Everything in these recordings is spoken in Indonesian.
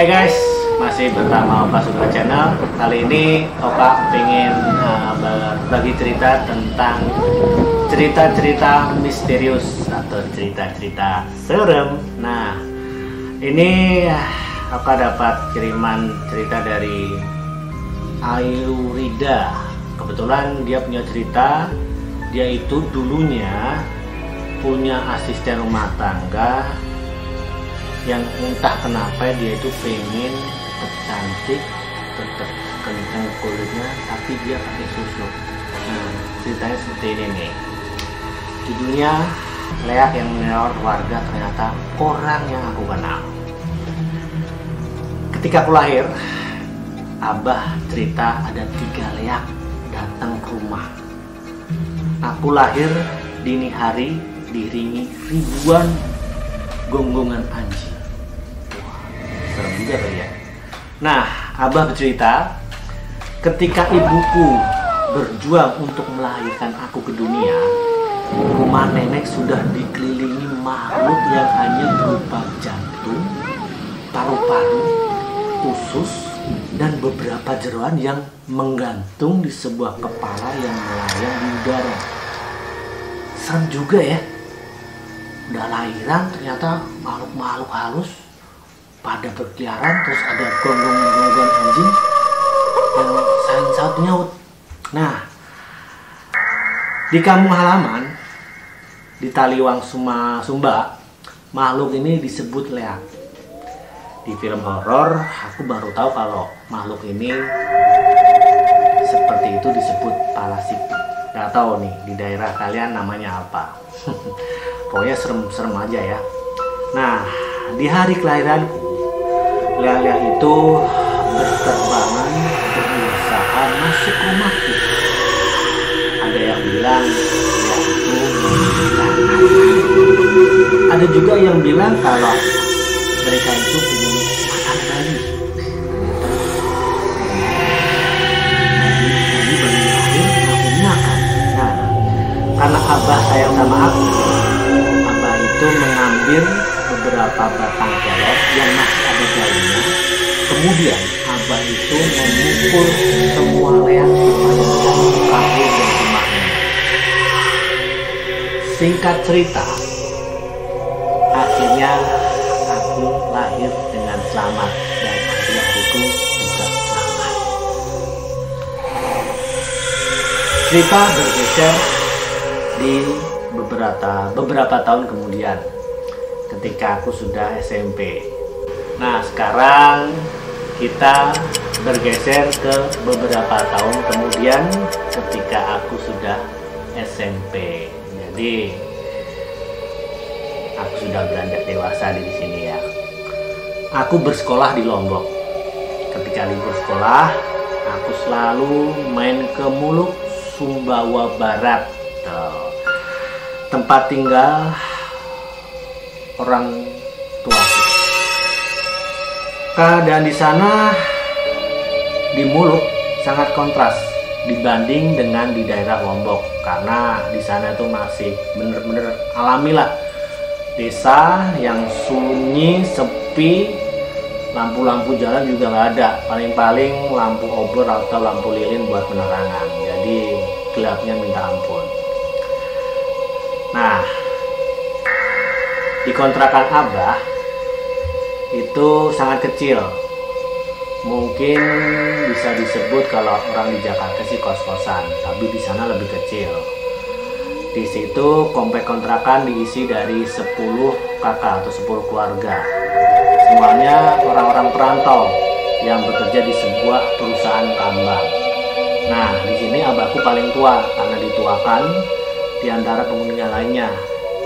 Hai guys, masih bersama Oka Sutra Channel. Kali ini Oka pengen berbagi cerita tentang cerita-cerita misterius atau cerita-cerita serem. Nah, ini Oka dapat kiriman cerita dari Ailurida. Kebetulan dia punya cerita, dia itu dulunya punya asisten rumah tangga yang entah kenapa dia itu pengen tetap cantik, tetap kencang kulitnya, tapi dia pakai susu. Nah, ceritanya seperti ini nih. Judulnya Leak yang meneror warga ternyata orang yang aku kenal. Ketika aku lahir, Abah cerita ada 3 leak datang ke rumah. Aku lahir dini hari diiringi ribuan gonggongan anjing. Serem juga kali ya. Nah, Abah bercerita, ketika ibuku berjuang untuk melahirkan aku ke dunia, rumah nenek sudah dikelilingi makhluk yang hanya berupa jantung, paru-paru, usus, dan beberapa jeroan yang menggantung di sebuah kepala yang melayang di udara. Serem juga ya. Udah lahiran ternyata makhluk-makhluk halus pada berkeliaran, terus ada gonggong-gonggongan anjing yang saling saut nyaut. Nah, di kampung halaman di Taliwang Sumba, makhluk ini disebut leak. Di film horor aku baru tahu kalau makhluk ini seperti itu disebut parasit. Gak tahu nih di daerah kalian namanya apa. Pokoknya serem-serem aja ya. Nah, di hari kelahiranku, leak-leak itu berterbangan berusaha masuk rumahku. Ada yang bilang leak itu menunjukkan. Ada juga yang bilang kalau mereka itu ingin makan bayi. Bayi lahir langsung makan. Nah, karena Abah sayang sama aku, Abah itu mengambil beberapa batang kelor yang masih ada daunnya. Kemudian Abah itu memukul semua leak supaya kabur dari rumahnya. Singkat cerita, akhirnya aku lahir dengan selamat dan adik-adikku juga selamat. Cerita bergeser di beberapa tahun kemudian, ketika aku sudah SMP. Nah, sekarang kita bergeser ke beberapa tahun kemudian ketika aku sudah SMP. Jadi aku sudah beranjak dewasa di sini ya. Aku bersekolah di Lombok. Ketika libur sekolah, aku selalu main ke Muluk, Sumbawa Barat. Tempat tinggal orang tuaku. Keadaan di sana di Muluk sangat kontras dibanding dengan di daerah Lombok, karena di sana itu masih bener-bener alami lah. Desa yang sunyi, sepi, lampu-lampu jalan juga nggak ada. Paling-paling lampu obor atau lampu lilin buat penerangan. Jadi gelapnya minta ampun. Nah, di kontrakan Abah itu sangat kecil. Mungkin bisa disebut kalau orang di Jakarta sih kos-kosan, tapi di sana lebih kecil. Di situ komplek kontrakan diisi dari 10 kakak atau 10 keluarga. Semuanya orang-orang perantau yang bekerja di sebuah perusahaan tambang. Nah, di sini abahku paling tua karena dituakan di antara penghuni yang lainnya.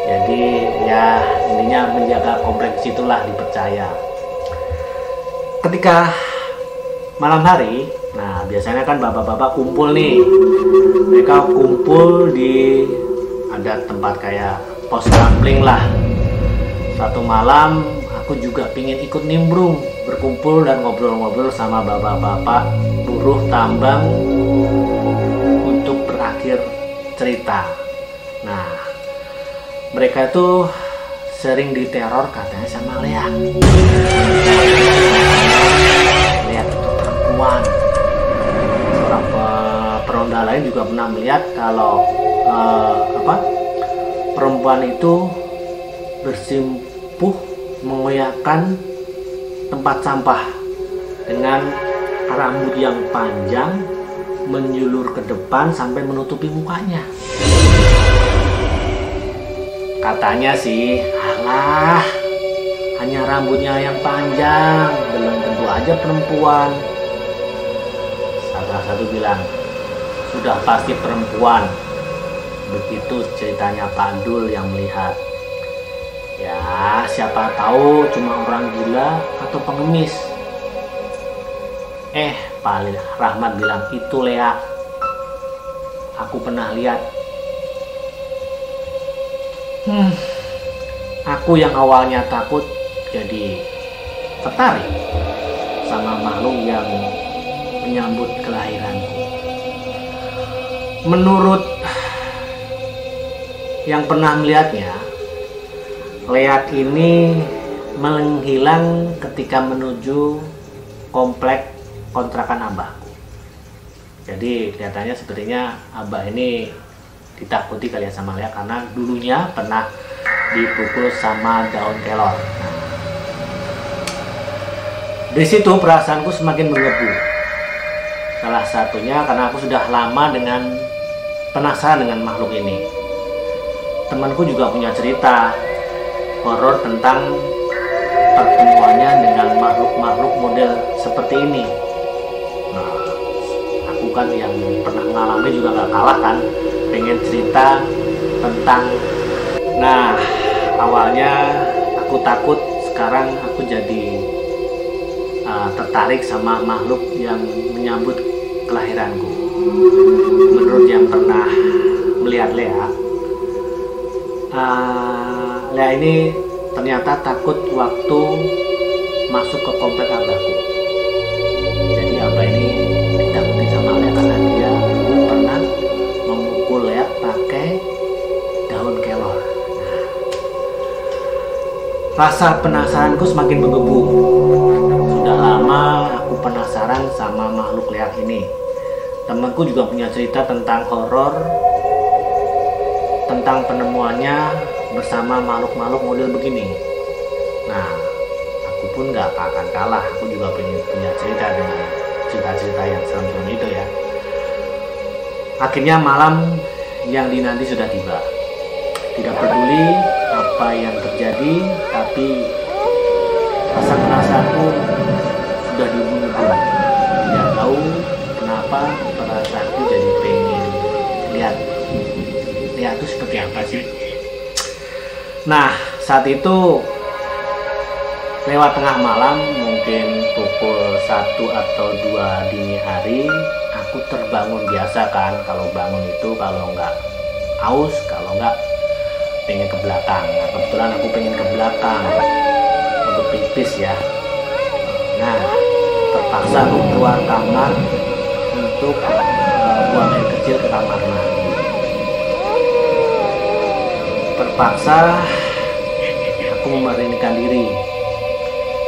Jadi ya intinya menjaga kompleks itulah dipercaya. Ketika malam hari, nah biasanya kan bapak-bapak kumpul nih. Mereka kumpul di ada tempat kayak pos gambling lah. Satu malam aku juga pingin ikut nimbrung, berkumpul dan ngobrol-ngobrol sama bapak-bapak buruh tambang untuk berakhir cerita. Nah, mereka itu sering diteror katanya sama leak. perempuan. Seorang peronda lain juga pernah melihat kalau perempuan itu bersimpuh mengoyakkan tempat sampah dengan rambut yang panjang menyulur ke depan sampai menutupi mukanya. Katanya sih, alah, hanya rambutnya yang panjang, belum tentu aja perempuan. Salah satu bilang, sudah pasti perempuan. Begitu ceritanya Pak Dul yang melihat. Ya, siapa tahu cuma orang gila atau pengemis. Pak Rahmat bilang, itu Lea. Aku pernah lihat. Aku yang awalnya takut jadi tertarik sama makhluk yang menyambut kelahiranku. Menurut yang pernah melihatnya, Leak ini menghilang ketika menuju komplek kontrakan abahku. Jadi kelihatannya sepertinya abah ini ditakuti kali ya sama Leak karena dulunya pernah dipukul sama daun kelor. Dari situ perasaanku semakin menggebu. Salah satunya karena aku sudah lama penasaran dengan makhluk ini. Temanku juga punya cerita horor tentang pertemuannya dengan makhluk-makhluk model seperti ini. Nah, aku kan yang pernah mengalami juga gak kalah kan, pengen cerita tentang. Nah, awalnya aku takut, sekarang aku jadi tertarik sama makhluk yang menyambut kelahiranku. Menurut yang pernah melihat Lea, Lea ini ternyata takut waktu masuk ke komplek abahku. Jadi abah ini ditakuti sama Lea karena dia pernah memukul Lea pakai daun kelor. Rasa penasaranku semakin menggebu. Sudah lama aku penasaran sama makhluk Leak ini. Temanku juga punya cerita tentang horor, tentang penemuannya bersama makhluk-makhluk model begini. Nah, aku pun gak akan kalah. Aku juga punya cerita dengan cerita-cerita yang serem-serem itu ya. Akhirnya malam yang dinanti sudah tiba. Tidak peduli apa yang terjadi, tapi rasa penasaranku sudah dibunuh. Tidak tahu kenapa perasaanku jadi pengen lihat itu seperti apa sih. Nah, saat itu lewat tengah malam, mungkin pukul 1 atau 2 dini hari, aku terbangun biasa kan. Kalau bangun itu kalau nggak aus, kalau nggak pengen ke belakang. Nah, kebetulan aku pengen ke belakang untuk pipis ya. Nah, terpaksa aku keluar kamar untuk buang air kecil ke kamar mandi. Terpaksa aku memberanikan diri,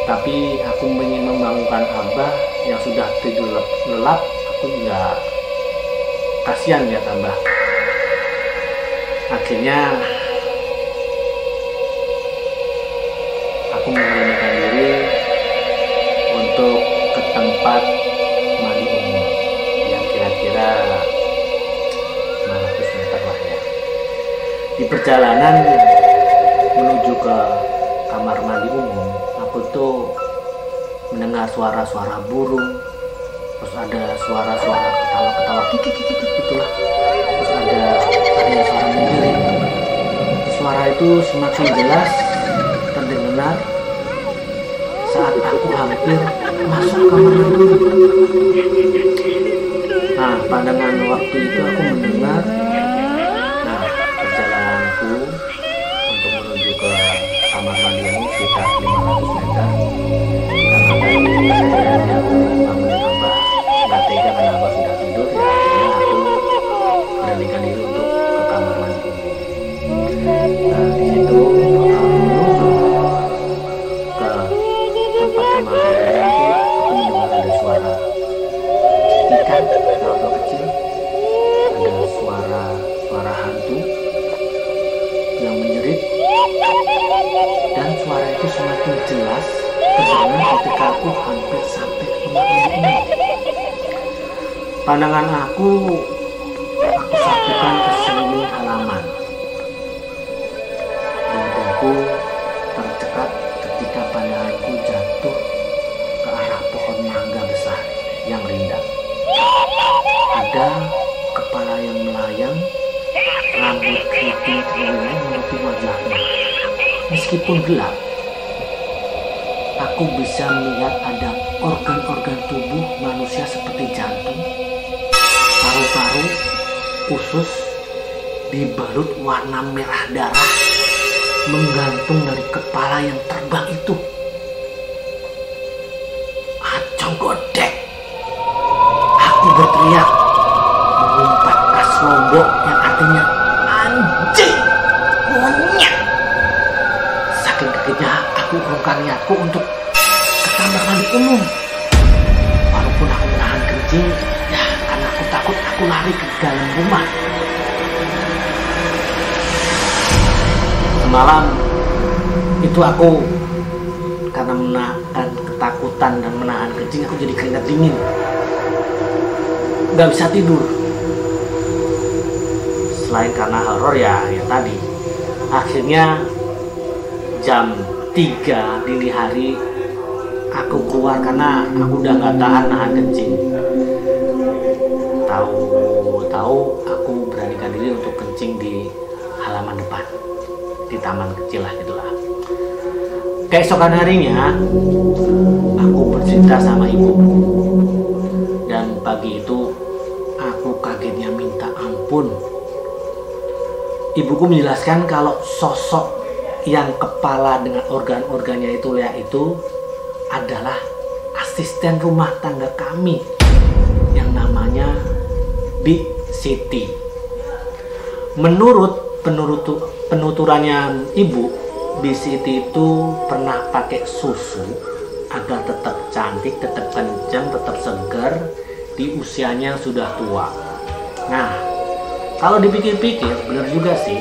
tapi aku ingin membangunkan abah yang sudah tidur lelap. Aku juga kasihan lihat abah. Akhirnya aku memberanikan diri untuk ke tempat mandi umum yang kira-kira 500 meter lah ya. Di perjalanan menuju ke kamar mandi umum, aku tuh mendengar suara-suara burung, terus ada suara-suara ketawa-ketawa kikik gitulah, terus ada suara menjerit. Suara itu semakin jelas terdengar saat aku hampir masuk kamar mandi. Nah, pandangan waktu itu aku mendengar. Nah, perjalananku untuk menuju ke kamar mandi ini sekitar 500 meter. Karena tadi saya aku bangunin abah, nggak tega karena abah sudah tidur ya. Akhirnya aku beranikan diri untuk ke kamar mandi umum. Nah, di situ menuju ke tempat kamar mandi itu aku mendengar ada suara Dan suara itu semakin jelas terdengar ketika aku hampir sampai ke rumah ibu ini. Pandangan aku sapukan ke sekeliling halaman. Dadaku tercekat ketika pandanganku jatuh ke arah pohon mangga besar yang rindang. Ada kepala yang melayang, rambut keriting keriting menutupi wajahnya. Meskipun gelap, aku bisa melihat ada organ-organ tubuh manusia seperti jantung, paru-paru, usus dibalut warna merah darah menggantung dari kepala yang terbang itu. Acong godek! Aku berteriak, mengumpat kas lombok yang artinya anjing, monyet. Saking kagetnya aku urungkan niatku untuk ke kamar mandi umum. Walaupun aku menahan kencing, ya karena aku takut, aku lari ke dalam rumah. Semalam itu aku karena menahan ketakutan dan menahan kencing, aku jadi keringat dingin, nggak bisa tidur. Selain karena horor ya tadi, akhirnya jam 3 dini hari aku keluar karena aku udah nggak tahan nahan kencing. Tahu aku beranikan diri untuk kencing di halaman depan, di taman kecil lah gitulah. Keesokan harinya aku bercerita sama ibuku, dan pagi itu aku kagetnya minta ampun. Ibuku menjelaskan kalau sosok yang kepala dengan organ-organnya itu lihat itu adalah asisten rumah tangga kami yang namanya Bik Siti. Menurut penuturannya ibu, Bik Siti itu pernah pakai susu agar tetap cantik, tetap kencang, tetap segar di usianya yang sudah tua. Nah, kalau dipikir-pikir benar juga sih,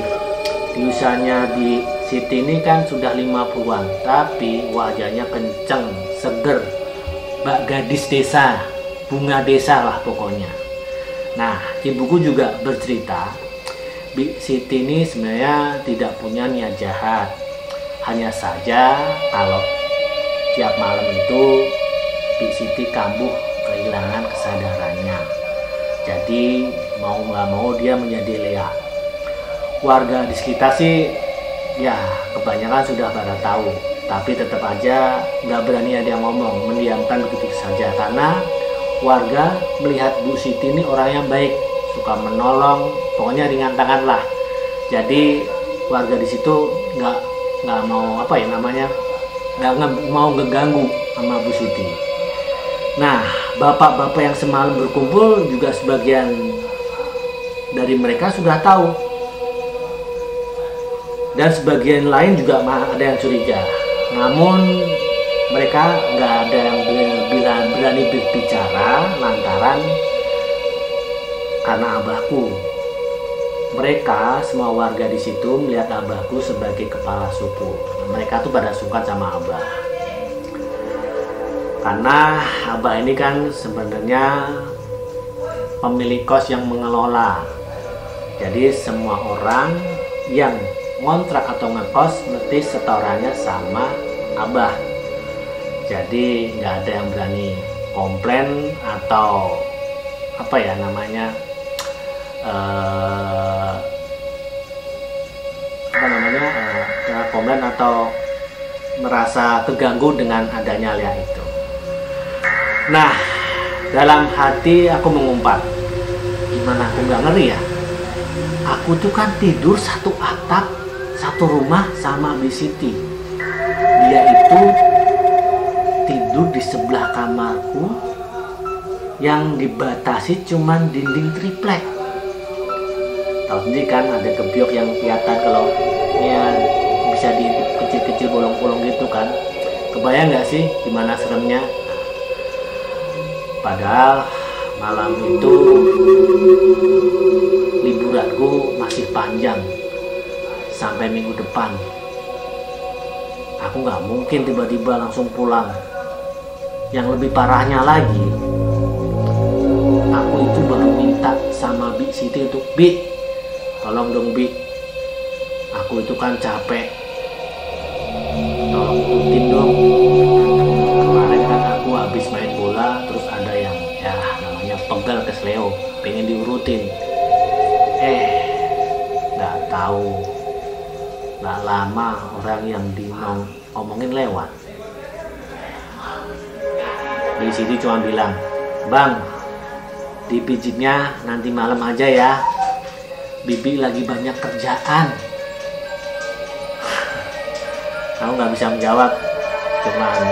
di usianya di Siti ini kan sudah 50-an, tapi wajahnya kenceng, seger, bak gadis desa, bunga desa lah pokoknya. Nah, ibuku juga bercerita, Bik Siti ini sebenarnya tidak punya niat jahat. Hanya saja kalau tiap malam itu Bik Siti kambuh kehilangan kesadarannya. Jadi mau nggak mau dia menjadi liar. Warga di sekitar sih ya kebanyakan sudah pada tahu, tapi tetap aja nggak berani ada yang ngomong, mendiamkan begitu saja karena warga melihat Bu Siti ini orang yang baik, suka menolong, pokoknya ringan tangan lah. Jadi warga di situ nggak mau nggak mau ngeganggu sama Bu Siti. Nah, bapak-bapak yang semalam berkumpul juga sebagian dari mereka sudah tahu, dan sebagian lain juga ada yang curiga. Namun mereka nggak ada yang berani berbicara lantaran karena abahku. Mereka semua warga di situ melihat abahku sebagai kepala suku. Mereka tuh pada suka sama abah. Karena abah ini kan sebenarnya pemilik kos yang mengelola. Jadi semua orang yang ngontrak atau ngekos mesti setorannya sama abah. Jadi nggak ada yang berani komplain atau komplain atau merasa keganggu dengan adanya liar itu. Nah, dalam hati aku mengumpat, gimana aku nggak ngeri ya? Aku tuh kan tidur satu atap, satu rumah sama Bik Siti. Dia itu tidur di sebelah kamarku yang dibatasi cuman dinding triplek. Tahu sendiri kan ada gebyok yang kelihatan kalau ya bisa di kecil-kecil bolong-bolong gitu kan. Kebayang nggak sih gimana seremnya? Padahal malam itu liburanku masih panjang sampai minggu depan. aku nggak mungkin tiba-tiba langsung pulang. Yang lebih parahnya lagi, aku itu baru minta sama Bi Siti untuk, Bi, tolong dong Bi, aku itu kan capek, tolong urutin dong. Kemarin kan aku habis main bola, terus ada yang ya namanya pegal kesleo, pengen diurutin. Nggak tahu, nggak lama orang yang omongin lewat. Di sini cuma bilang, Bang, dipijitnya nanti malam aja ya, Bibi lagi banyak kerjaan. Aku nggak bisa menjawab, cuman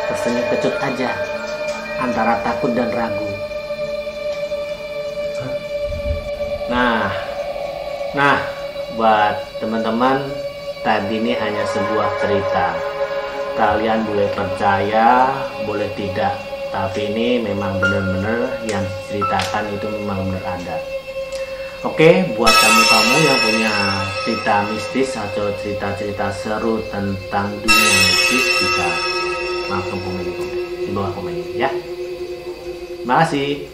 tersenyum kecut aja antara takut dan ragu. Nah, buat teman-teman, tadi ini hanya sebuah cerita. Kalian boleh percaya, boleh tidak, tapi ini memang benar-benar yang diceritakan itu memang benar ada. Oke, buat kamu-kamu yang punya cerita mistis atau cerita-cerita seru tentang dunia mistis, bisa langsung komen di bawah komen ini ya. Terima kasih.